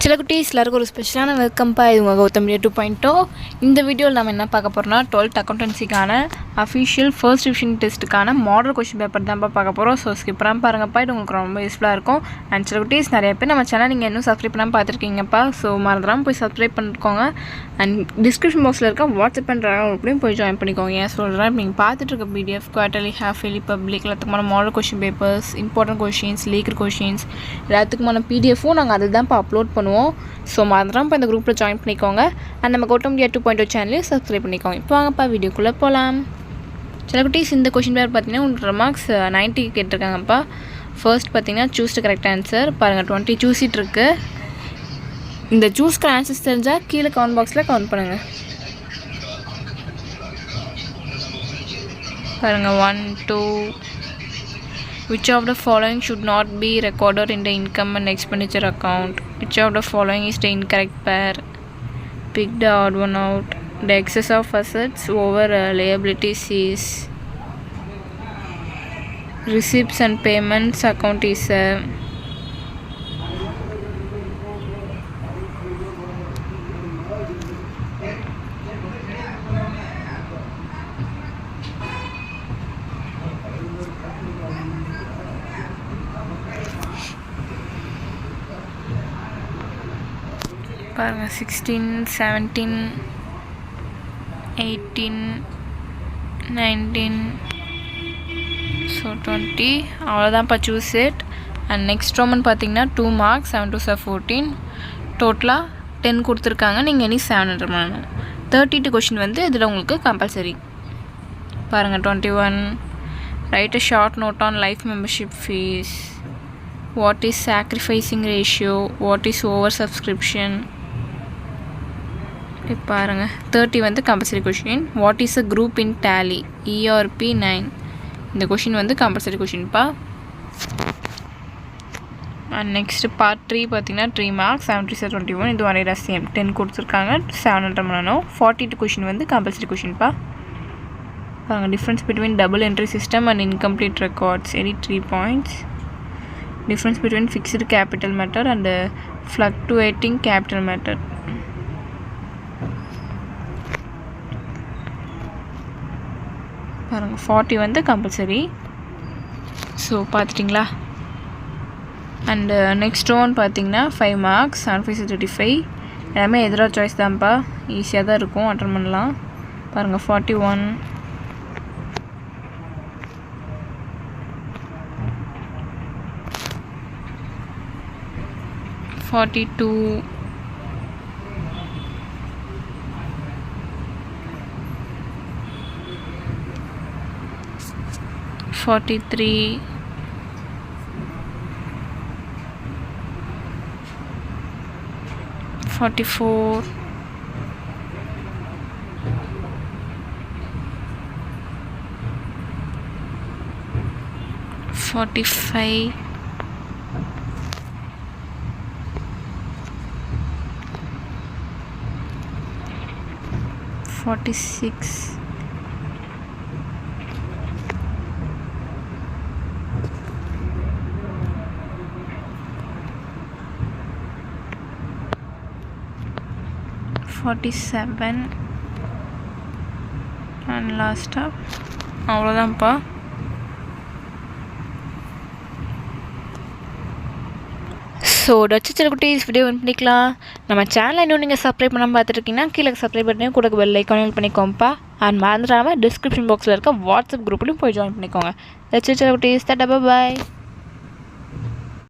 சில குட்டீஸ் எல்லாருக்கும் ஒரு ஸ்பெஷலான வெல்கம்பா. இது உங்கள் கௌதம் மீடியா 2.0. இந்த வீடியோவில் நம்ம என்ன பார்க்க போகிறோம்னா 12th அக்கௌண்டன்சிக்கான அஃபிஷியல் ஃபர்ஸ்ட் டிவிஷன் டெஸ்ட்டுக்கான மாடல் கொஷின் பேப்பர் தான் பார்க்க போகிறோம். ஸோ ஸ்கிப் பண்ணாமல் பாருங்கப்பா, இது உங்களுக்கு ரொம்ப யூஸ்ஃபுல்லாக இருக்கும். அண்ட் சில குட்டீஸ் நிறைய பேர் நம்ம சேனல் நீங்கள் இன்னும் சப்ஸ்கிரைப் பண்ணாமல் பார்த்துருக்கீங்கப்பா. ஸோ மறந்துடாமல் போய் சப்ஸ்கிரைப் பண்ணிக்கோங்க. அண்ட் டிஸ்கிரிப்ஷன் பாக்ஸில் இருக்க வாட்ஸ்அப் பண்ணுறாங்க அப்படியும் போய் ஜாயின் பண்ணிக்கோங்க. ஏன் சொல்கிறேன், நீங்கள் பார்த்துட்டு இருக்க PDF, quarterly, half yearly, public எல்லாத்துக்குமான model question papers, important questions, லீக்கர் கொஷின்ஸ் எல்லாத்துக்குமான பிடிஎஃப்பும் நாங்கள் அதை தான் இப்போ அப்லோட் பண்ணுவோம். ஸோ மறந்துடாமல் இப்போ இந்த குரூப்பில் ஜாயின் பண்ணிக்கோங்க. அண்ட் நம்ம கௌதம் மீடியா 2.0 சேனலையும் சப்ஸ்கிரைப் பண்ணிக்கோங்க. இப்போ வாங்கப்பா வீடியோக்குள்ளே போகலாம். சில குட்டீஸ் இந்த கொஷின் பேப்பர் பார்த்தீங்கன்னா உங்களுக்கு மார்க்ஸ் 90 கேட்டிருக்காங்கப்பா. ஃபர்ஸ்ட் பார்த்தீங்கன்னா சூஸ் த கரெக்ட் ஆன்சர். பாருங்கள் 20 சூஸிட்டு இருக்குது. இந்த சூஸ்க்கு ஆன்சர்ஸ் தெரிஞ்சால் கீழே கமெண்ட் பாக்ஸில் கமெண்ட் பண்ணுங்கள். பாருங்கள் 1, 2. Which of the following should not be recorded in the income and expenditure account? Which of the following is the incorrect pair? Pick the odd one out. The excess of assets over liabilities is receipts and payments account is பாருங்கள் 16, 17, 18, 19, so 20. அவ்வளோதான்ப்பா choose it. And next Roman பார்த்தீங்கன்னா 2 marks 7 to 14. டோட்டலாக 10 கொடுத்துருக்காங்க. நீங்கள் இனி 700 பண்ணணும். 32 question வந்து இதில் உங்களுக்கு கம்பல்சரி. பாருங்கள் 21. Write a short note on life membership fees. What is sacrificing ratio? What is over subscription? இப்போ பாருங்கள் 30 வந்து compulsory question. What is a group in Tally? ERP 9. இந்த கொஷின் வந்து கம்பல்சரி கொஷின்ப்பா. அண்ட் நெக்ஸ்ட்டு பார்ட் 3 பார்த்தீங்கன்னா 3 மார்க்ஸ் 70 to 21. இது ஒரே same 10 கொடுத்துருக்காங்க. 700 பண்ணணும். 42 கொஷின் வந்து கம்பல்சரி கொஷின்ப்பா. பாருங்கள் difference between double entry system and incomplete records. Any 3 points. Difference between fixed capital method and fluctuating capital method. பாருங்கள் 40 வந்து கம்பல்சரி. ஸோ பார்த்துட்டிங்களா? அண்டு நெக்ஸ்ட் ஒன் பார்த்தீங்கன்னா 5 மார்க்ஸ் 75 to 35. எல்லாமே எதிராக சாய்ஸ் தான்ப்பா. ஈஸியாக தான் இருக்கும், அட்டன் பண்ணலாம். பாருங்கள் 41, 42, 43, 44, 45, 46, 47 அண்ட் லாஸ்ட்டாக அவ்வளோதான்ப்பா. ஸோ டச்சு குட்டீஸ் வீடியோ பண்ணிக்கலாம். நம்ம சேனலை இன்னும் நீங்கள் சப்ஸ்கிரைப் பண்ணாமல் பார்த்துருக்கீங்கன்னா கீழே சப்ஸ்கிரைப் பண்ணி கூட பெல் ஐக்கான் பண்ணிக்கோங்கப்பா. அண்ட் மறந்துடாமல் டிஸ்கிரிப்ஷன் பாக்ஸில் இருக்க வாட்ஸ்அப் குரூப்லையும் போய் ஜாயின் பண்ணிக்கோங்க. டச்சு குட்டீஸ், டாடா, பை.